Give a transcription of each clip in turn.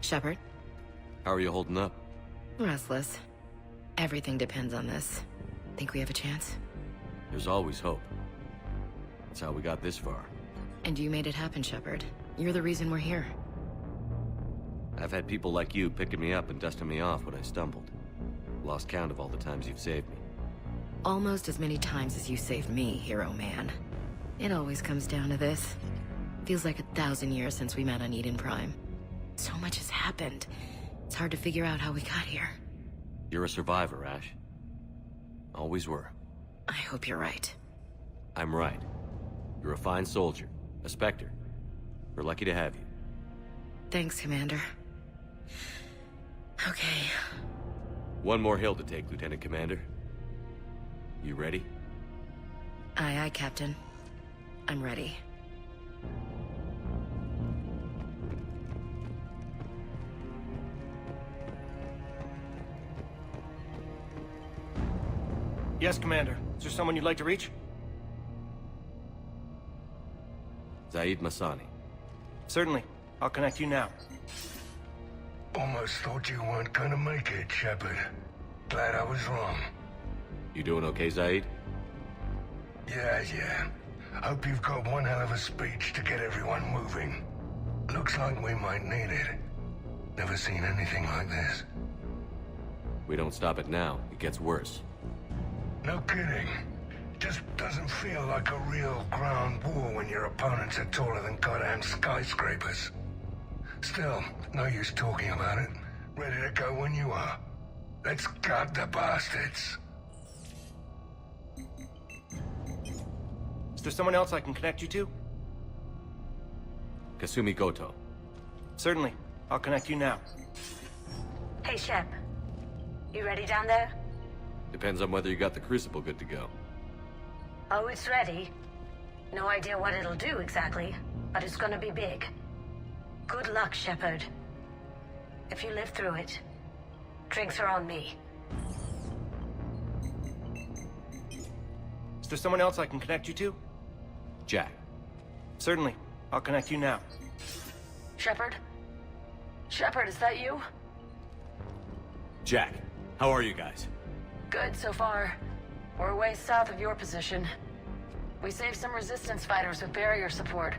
Shepard? How are you holding up? Restless. Everything depends on this. Think we have a chance? There's always hope. That's how we got this far. And you made it happen, Shepard. You're the reason we're here. I've had people like you picking me up and dusting me off when I stumbled. Lost count of all the times you've saved me. Almost as many times as you saved me, hero man. It always comes down to this. Feels like 1,000 years since we met on Eden Prime. So much has happened. It's hard to figure out how we got here. You're a survivor, Ash. Always were. I hope you're right. I'm right. You're a fine soldier. A Spectre. We're lucky to have you. Thanks, Commander. Okay. One more hill to take, Lieutenant Commander. You ready? Aye, aye, Captain. I'm ready. Yes, Commander. Is there someone you'd like to reach? Zaid Masani. Certainly. I'll connect you now. Almost thought you weren't gonna make it, Shepard. Glad I was wrong. You doing okay, Zaid? Yeah. Hope you've got one hell of a speech to get everyone moving. Looks like we might need it. Never seen anything like this. We don't stop it now, it gets worse. No kidding. Just doesn't feel like a real ground war when your opponents are taller than goddamn skyscrapers. Still, no use talking about it. Ready to go when you are. Let's gut the bastards. Is there someone else I can connect you to? Kasumi Goto. Certainly. I'll connect you now. Hey, Shep. You ready down there? Depends on whether you got the Crucible good to go. Oh, it's ready. No idea what it'll do exactly, but it's gonna be big. Good luck, Shepard. If you live through it, drinks are on me. Is there someone else I can connect you to? Jack. Certainly. I'll connect you now. Shepard? Shepard, is that you? Jack, how are you guys? Good so far. We're way south of your position. We saved some resistance fighters with barrier support.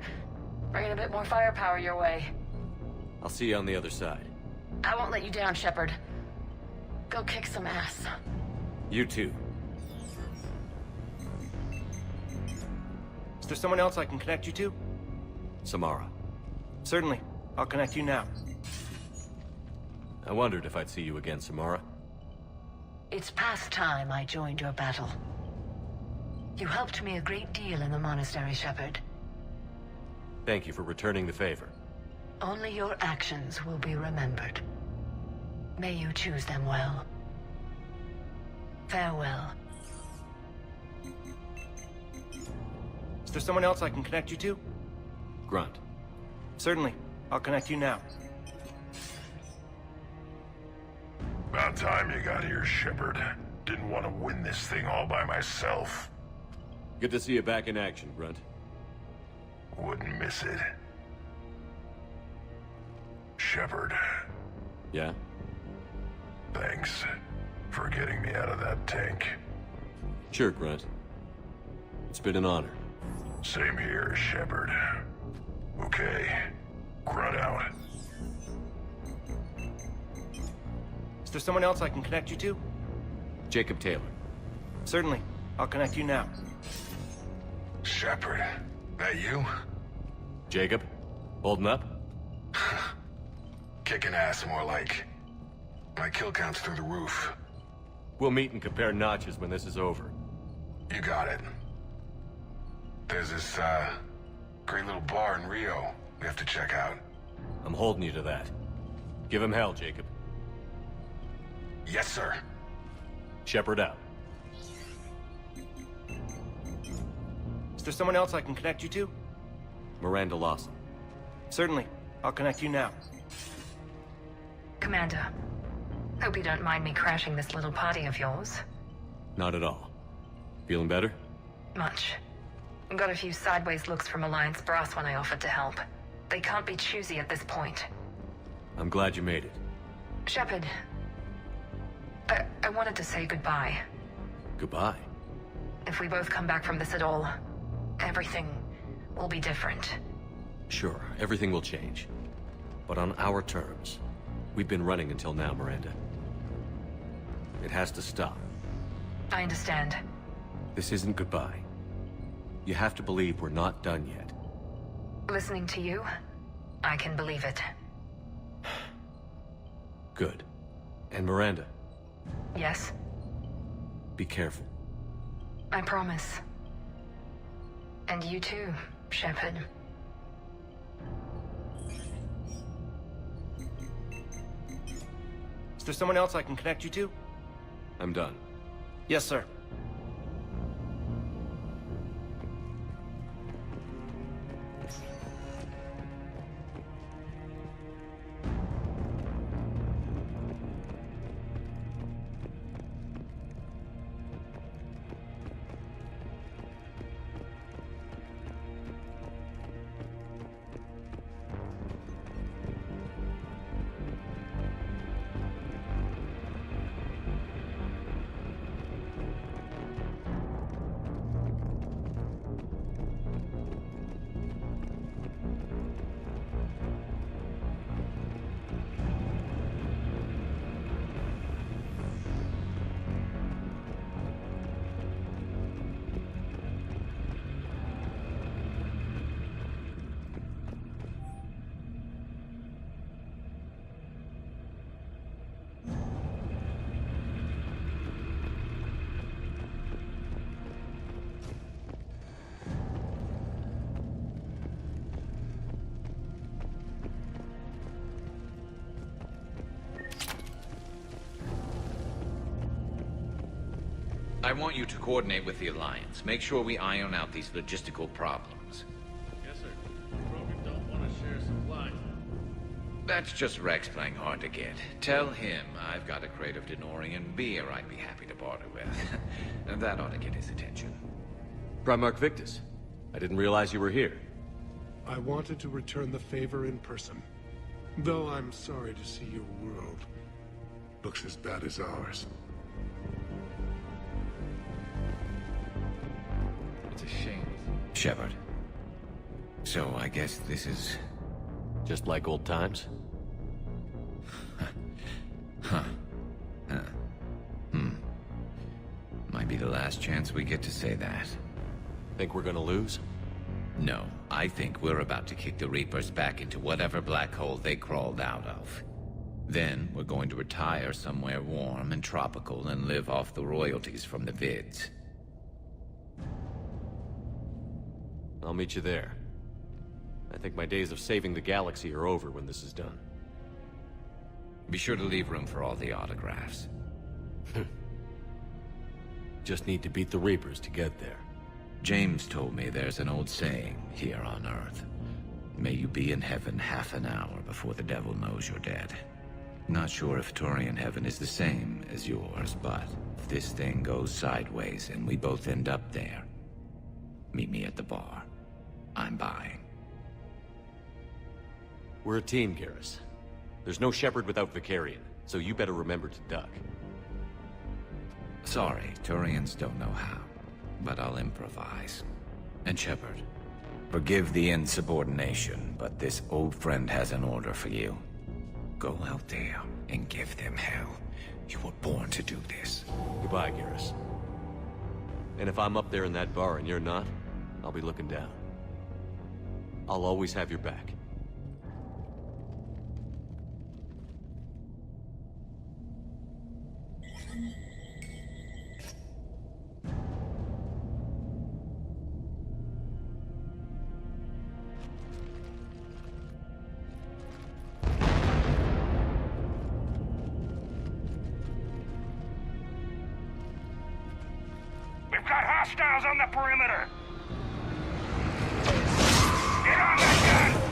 Bringing a bit more firepower your way. I'll see you on the other side. I won't let you down, Shepard. Go kick some ass. You too. Is there someone else I can connect you to? Samara. Certainly. I'll connect you now. I wondered if I'd see you again, Samara. It's past time I joined your battle. You helped me a great deal in the monastery, Shepard. Thank you for returning the favor. Only your actions will be remembered. May you choose them well. Farewell. Is there someone else I can connect you to? Grunt. Certainly. I'll connect you now. About time you got here, Shepard. Didn't want to win this thing all by myself. Good to see you back in action, Grunt. Wouldn't miss it. Shepard, Yeah? thanks for getting me out of that tank. Sure, Grunt. It's been an honor. Same here, Shepard. Okay, Grunt out. Is there someone else I can connect you to? Jacob Taylor. Certainly. I'll connect you now. Shepard, that you? Jacob? Holding up? Kicking ass more like. My kill count's through the roof. We'll meet and compare notches when this is over. You got it. There's this, great little bar in Rio we have to check out. I'm holding you to that. Give him hell, Jacob. Yes, sir. Shepard out. Is there someone else I can connect you to? Miranda Lawson. Certainly. I'll connect you now. Commander, hope you don't mind me crashing this little party of yours. Not at all. Feeling better? Much. Got a few sideways looks from Alliance brass when I offered to help. They can't be choosy at this point. I'm glad you made it. Shepard, I wanted to say goodbye. Goodbye. If we both come back from this at all, everything will be different. Sure, everything will change. But on our terms. We've been running until now, Miranda. It has to stop. I understand. This isn't goodbye. You have to believe we're not done yet. Listening to you, I can believe it. Good. And Miranda, Yes, be careful. I promise. And you too, Shepard. Is there someone else I can connect you to? I'm done. Yes, sir. I want you to coordinate with the Alliance. Make sure we iron out these logistical problems. Yes, sir. Krogan don't want to share supplies. That's just Rex playing hard to get. Tell him I've got a crate of Denorian beer I'd be happy to barter with. And that ought to get his attention. Primarch Victus, I didn't realize you were here. I wanted to return the favor in person. Though I'm sorry to see your world looks as bad as ours. It's a shame. Shepard. So I guess this is... Just like old times? Huh. Might be the last chance we get to say that. Think we're gonna lose? No, I think we're about to kick the Reapers back into whatever black hole they crawled out of. Then we're going to retire somewhere warm and tropical and live off the royalties from the vids. I'll meet you there. I think my days of saving the galaxy are over when this is done. Be sure to leave room for all the autographs. Just need to beat the Reapers to get there. James told me there's an old saying here on Earth. May you be in heaven half an hour before the devil knows you're dead. Not sure if Turian heaven is the same as yours, but if this thing goes sideways and we both end up there, meet me at the bar. I'm buying. We're a team, Garrus. There's no Shepard without Vicarian, so you better remember to duck. Sorry, Turians don't know how, but I'll improvise. And Shepard, forgive the insubordination, but this old friend has an order for you. Go out there and give them hell. You were born to do this. Goodbye, Garrus. And if I'm up there in that bar and you're not, I'll be looking down. I'll always have your back. We've got hostiles on the perimeter! Get on that gun!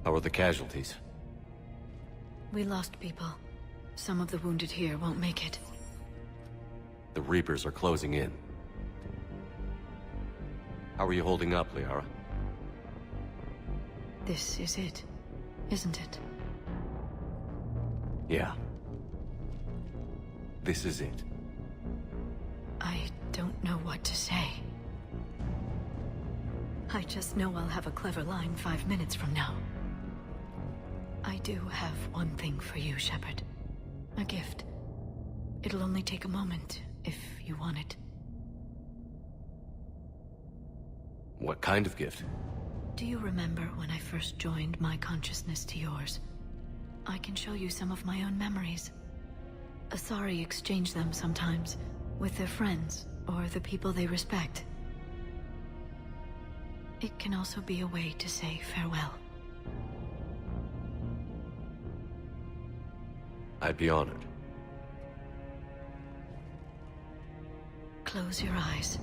How are the casualties? We lost people. Some of the wounded here won't make it. The Reapers are closing in. How are you holding up, Liara? This is it, isn't it? Yeah. This is it. I don't know what to say. I just know I'll have a clever line 5 minutes from now. I do have one thing for you, Shepard. A gift. It'll only take a moment, if you want it. What kind of gift? Do you remember when I first joined my consciousness to yours? I can show you some of my own memories. Asari exchange them sometimes, with their friends, or the people they respect. It can also be a way to say farewell. I'd be honored. Close your eyes.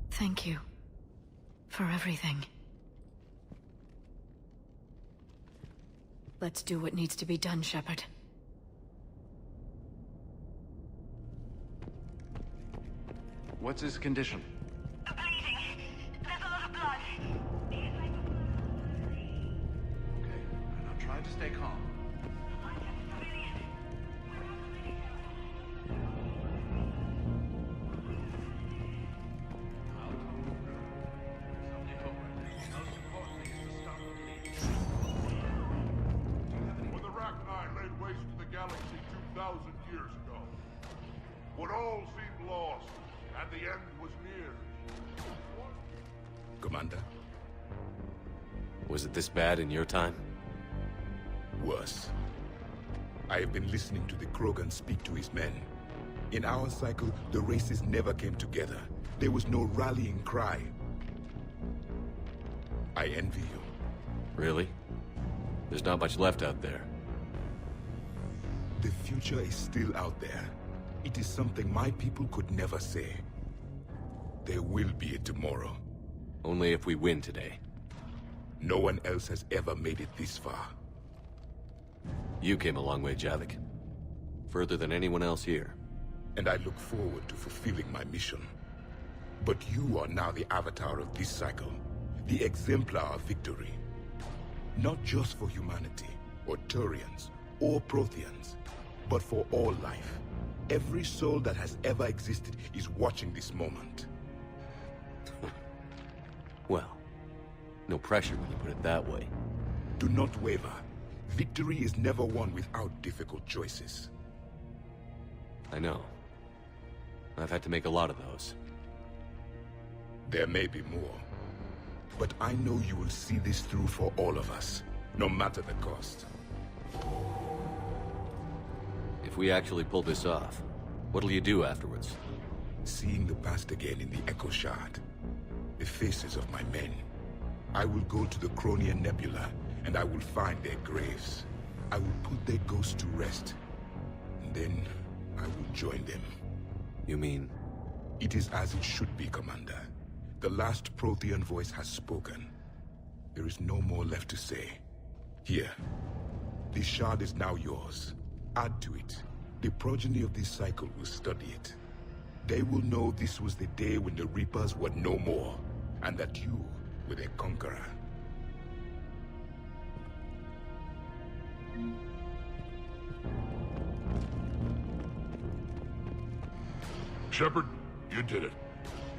Thank you for everything. Let's do what needs to be done, Shepard. What's his condition? Bleeding. There's a lot of blood. Okay, and I'm trying to stay calm. When the Rachni laid waste to the galaxy 2,000 years ago, when all seemed lost and the end was near. Commander? Was it this bad in your time? Worse. I have been listening to the Krogan speak to his men. In our cycle, the races never came together. There was no rallying cry. I envy you. Really? There's not much left out there. The future is still out there. It is something my people could never say. There will be a tomorrow. Only if we win today. No one else has ever made it this far. You came a long way, Javik. Further than anyone else here. And I look forward to fulfilling my mission. But you are now the avatar of this cycle. The exemplar of victory. Not just for humanity, or Turians, or Protheans, but for all life. Every soul that has ever existed is watching this moment. Well, no pressure when you put it that way. Do not waver. Victory is never won without difficult choices. I know. I've had to make a lot of those. There may be more. But I know you will see this through for all of us, no matter the cost. If we actually pull this off, what'll you do afterwards? Seeing the past again in the Echo Shard. The faces of my men. I will go to the Cronian Nebula, and I will find their graves. I will put their ghosts to rest. And then, I will join them. You mean, It is as it should be, Commander. The last Prothean voice has spoken. There is no more left to say. Here. The shard is now yours. Add to it. The progeny of this cycle will study it. They will know this was the day when the Reapers were no more, and that you were their conqueror. Shepard, you did it.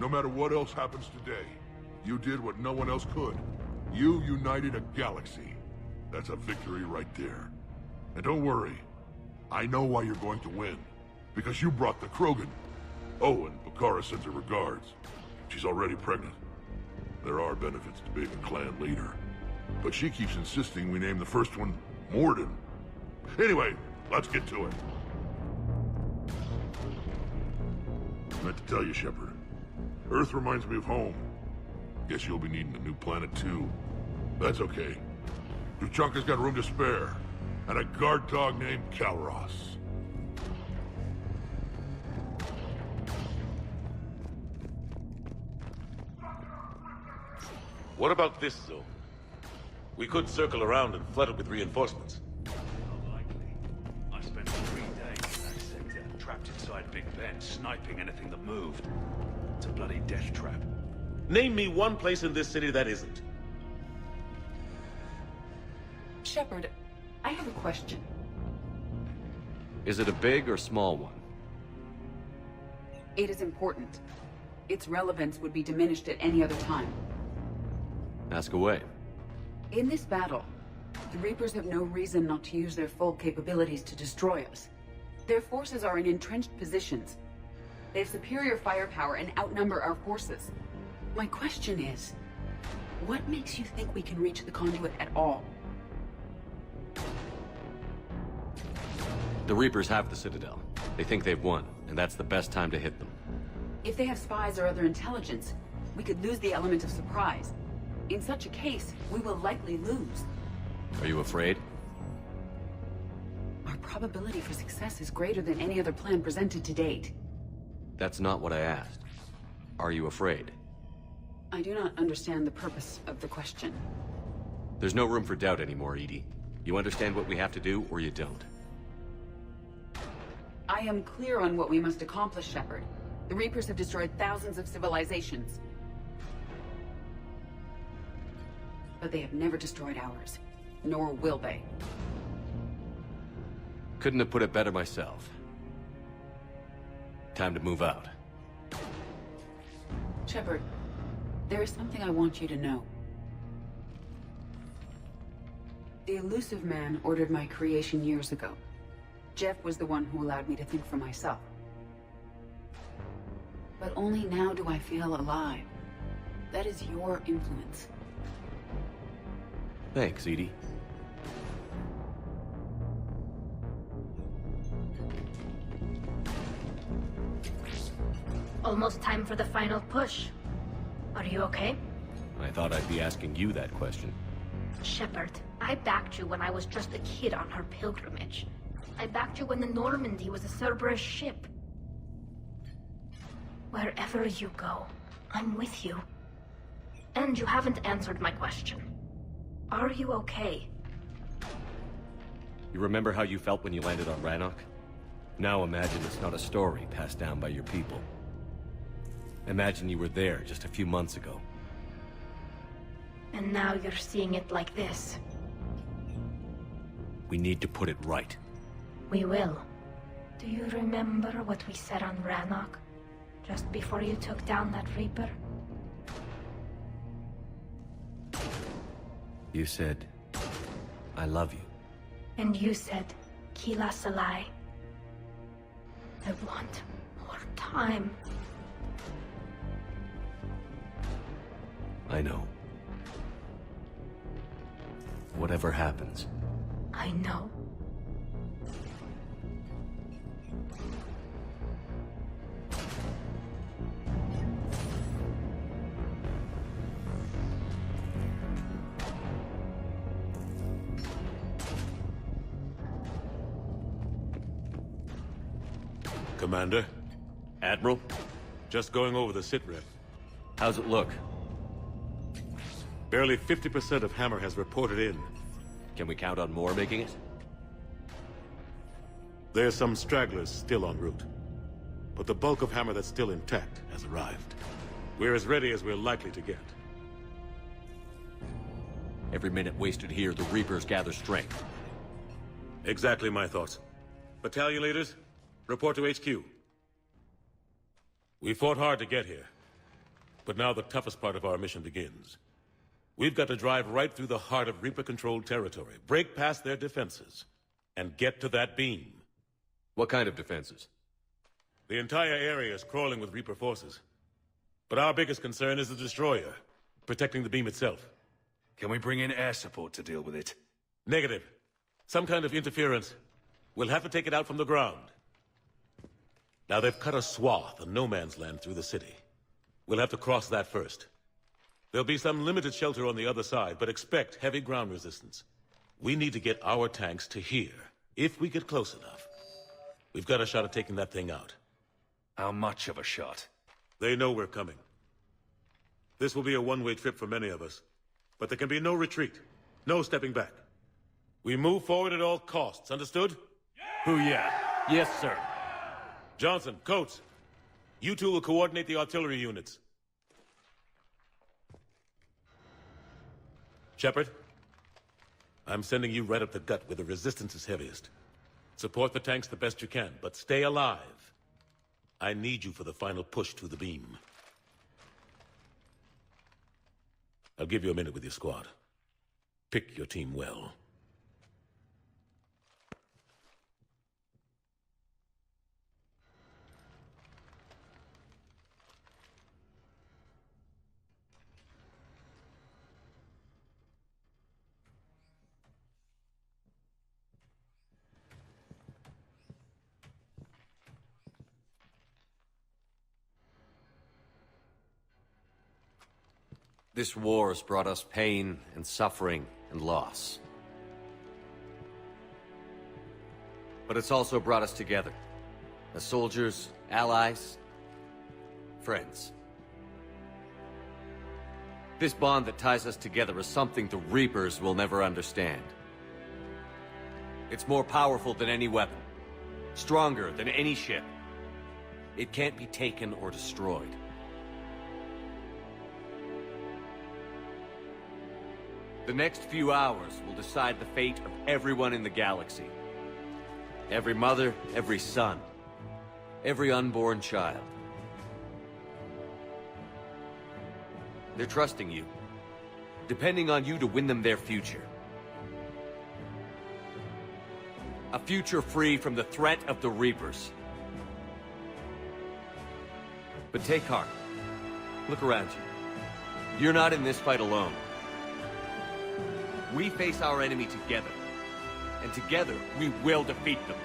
No matter what else happens today, you did what no one else could. You united a galaxy. That's a victory right there. And don't worry, I know why you're going to win. Because you brought the Krogan. Oh, and Bakara sends her regards. She's already pregnant. There are benefits to being a clan leader. But she keeps insisting we name the first one Morden. Anyway, let's get to it. I meant to tell you, Shepard. Earth reminds me of home. Guess you'll be needing a new planet, too. That's okay. Tuchanka's got room to spare. And a guard dog named Kalros. What about this zone? We could circle around and flood it with reinforcements. Unlikely. I spent 3 days in that sector, trapped inside Big Ben, sniping anything that moved. It's a bloody death trap. Name me one place in this city that isn't. Shepard, I have a question. Is it a big or small one? It is important. Its relevance would be diminished at any other time. Ask away. In this battle, the Reapers have no reason not to use their full capabilities to destroy us. Their forces are in entrenched positions. They have superior firepower and outnumber our forces. My question is, what makes you think we can reach the conduit at all? The Reapers have the Citadel. They think they've won, and that's the best time to hit them. If they have spies or other intelligence, we could lose the element of surprise. In such a case, we will likely lose. Are you afraid? Our probability for success is greater than any other plan presented to date. That's not what I asked. Are you afraid? I do not understand the purpose of the question. There's no room for doubt anymore, Edie. You understand what we have to do, or you don't. I am clear on what we must accomplish, Shepard. The Reapers have destroyed thousands of civilizations. But they have never destroyed ours. Nor will they. Couldn't have put it better myself. Time to move out. Shepard, there is something I want you to know. The Elusive Man ordered my creation years ago. Jeff was the one who allowed me to think for myself. But only now do I feel alive. That is your influence. Thanks, Edie. Almost time for the final push. Are you okay? I thought I'd be asking you that question. Shepard, I backed you when I was just a kid on her pilgrimage. I backed you when the Normandy was a Cerberus ship. Wherever you go, I'm with you. And you haven't answered my question. Are you okay? You remember how you felt when you landed on Rannoch? Now imagine it's not a story passed down by your people. Imagine you were there just a few months ago. And now you're seeing it like this. We need to put it right. We will. Do you remember what we said on Rannoch? Just before you took down that Reaper? You said, I love you. And you said, Kila Salai. I want more time. I know. Whatever happens. I know. Commander? Admiral? Just going over the sit rep. How's it look? Barely 50% of Hammer has reported in. Can we count on more making it? There's some stragglers still en route. But the bulk of Hammer that's still intact has arrived. We're as ready as we're likely to get. Every minute wasted here, the Reapers gather strength. Exactly my thoughts. Battalion leaders, report to HQ. We fought hard to get here. But now the toughest part of our mission begins. We've got to drive right through the heart of Reaper-controlled territory, break past their defenses, and get to that beam. What kind of defenses? The entire area is crawling with Reaper forces. But our biggest concern is the destroyer, protecting the beam itself. Can we bring in air support to deal with it? Negative. Some kind of interference. We'll have to take it out from the ground. Now they've cut a swath of no man's land through the city. We'll have to cross that first. There'll be some limited shelter on the other side, but expect heavy ground resistance. We need to get our tanks to here, if we get close enough. We've got a shot at taking that thing out. How much of a shot? They know we're coming. This will be a one-way trip for many of us, but there can be no retreat, no stepping back. We move forward at all costs, understood? Booyah! Yes, sir. Johnson, Coates, you two will coordinate the artillery units. Shepard, I'm sending you right up the gut where the resistance is heaviest. Support the tanks the best you can, but stay alive. I need you for the final push to the beam. I'll give you a minute with your squad. Pick your team well. This war has brought us pain and suffering and loss. But it's also brought us together. As soldiers, allies, friends. This bond that ties us together is something the Reapers will never understand. It's more powerful than any weapon. Stronger than any ship. It can't be taken or destroyed. The next few hours will decide the fate of everyone in the galaxy. Every mother, every son, every unborn child. They're trusting you, depending on you to win them their future. A future free from the threat of the Reapers. But take heart. Look around you. You're not in this fight alone. We face our enemy together, and together we will defeat them.